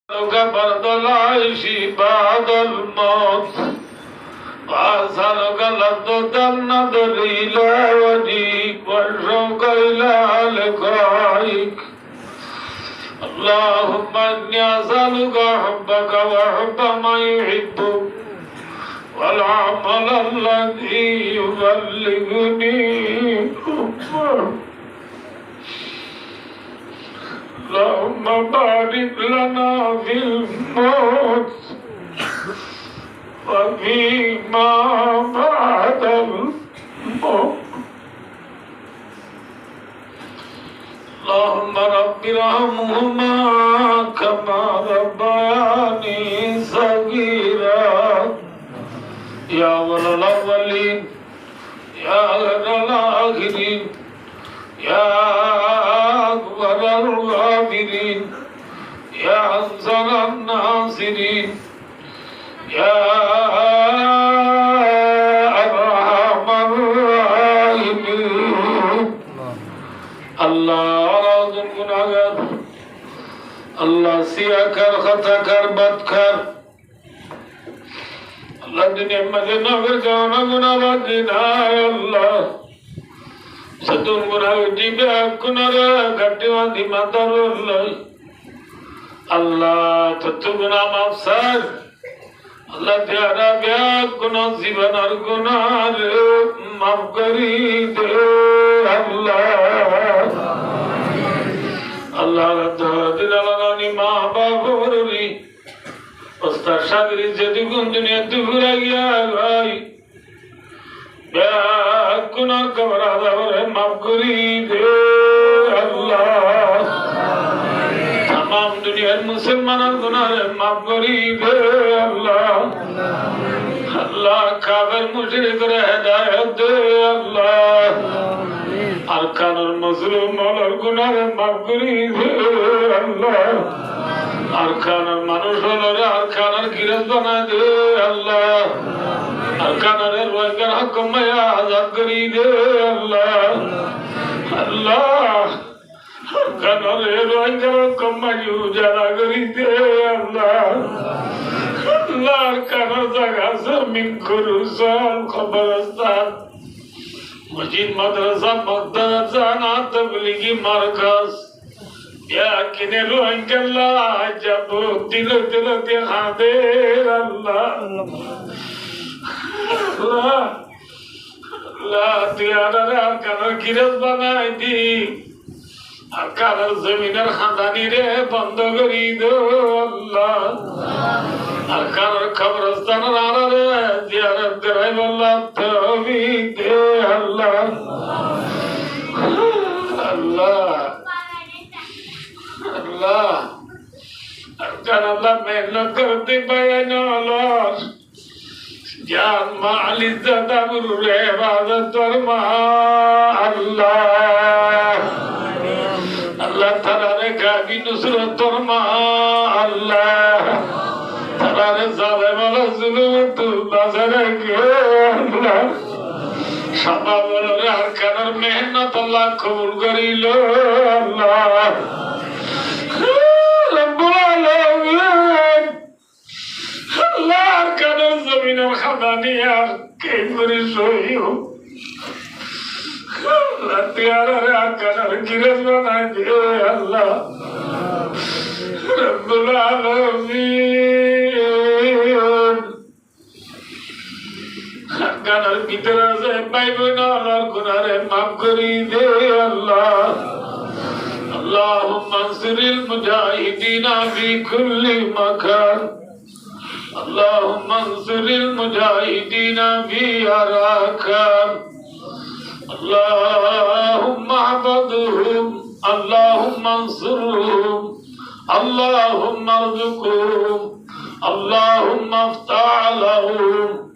برد العيش بعد الموت وأسألك لذة النظر إلى وجهك والشوق إلى لقائك اللهم إني أسألك حبك وحب من يحبك والعمل الذي يبلغني حبك اللهم بارك لنا في الموت وفيما بعد الموت اللهم رب ارحمهما كما ربياني صغيرا يا أول الأولين يا أول الآخرين يا أكبر الغافرين يا أنصر الناصرين يا أرحم الراحمين الله راضي গুনাহগার আল্লাহ সিয়াকার খাতাকার বদকার আল্লাহ দুনিয়ার মাঝে নগর গাওনা গুনাহবাদ দিনায় আল্লাহ সতুন গুনাহ জিবে গুনাহরা গাটিওয়াদি মাদার আল্লাহ আল্লাহ ততু গুনাহ মাফসার আল্লাহ তেরা ব্যাগ গুনাহ জীবনের গুনাহ মাফ করি দে আল্লাহ আল্লাহ দিলালানি মা বাবুরি ওস্তাদ সাগরি যদি কোন দুনিয়া দুরা গিয়া ভাই ব্যাগ গুনাহ কবর আযাব মাফ করি দে আল্লাহ तमाम दुनियार मुसलमानों गुनाह माफ करी दे अल्लाह अल्लाह काफिर मुशरिक रे हिदायत दे अल्लाह अरकान और मजलूम और गुनाह माफ करी दे अल्लाह अरकान और मनुष्य और अरकान और गिरस बना दे अल्लाह अरकान और रोजगार हक में आजाद करी दे अल्लाह अल्लाह কানরে রঞ্জন কম্মায়ু যারা করিতে আল্লাহ আল্লাহর কানর জায়গা জমিন খুরুসাল খবরস্তান মসজিদ মাদ্রাসা মাদ্রাসা না তাবলিগি মারকাজ ইয়া কিনে রঞ্জল্লাহ যাব দিল দিল দেখা দে আল্লাহ আল্লাহ আল্লাহ তুই আর কানর গিরজ বানাই দি আকার জমিনের খাদানি রে বন্ধ করি দো আল্লাহ আকার কবরস্তান রে জিয়ারত করাই বল্লাহ তৌফিক দে আল্লাহ আল্লাহ আল্লাহ আকার আল্লাহ মেহনত করতে পায় না আল্লাহ জান মাল ইজ্জত আবরু রে ইবাদত ফরমা আল্লাহ আল্লাহ তাআলারে গাবি নুসরত ফরমা আল্লাহ তাআলারে জালেম ওয়ালা জুলুম তু বাজারে কে আল্লাহ সাবাবরে আরকানের মেহনত আল্লাহ কবুল করিল আল্লাহ রব্বুল আলামিন আল্লাহ আরকানের জমিনের খাদানিয়ার কে করি সহিও Tiara akan kirim nanti Allah Rabbul Alamin akan kita sampai benar Al-Quran maaf kari de Allah Allahumma ansiril mujahidina fi kulli makan Allahumma ansiril mujahidina fi arakan اللهم احفظهم اللهم انصرهم اللهم ارزقهم اللهم افتح لهم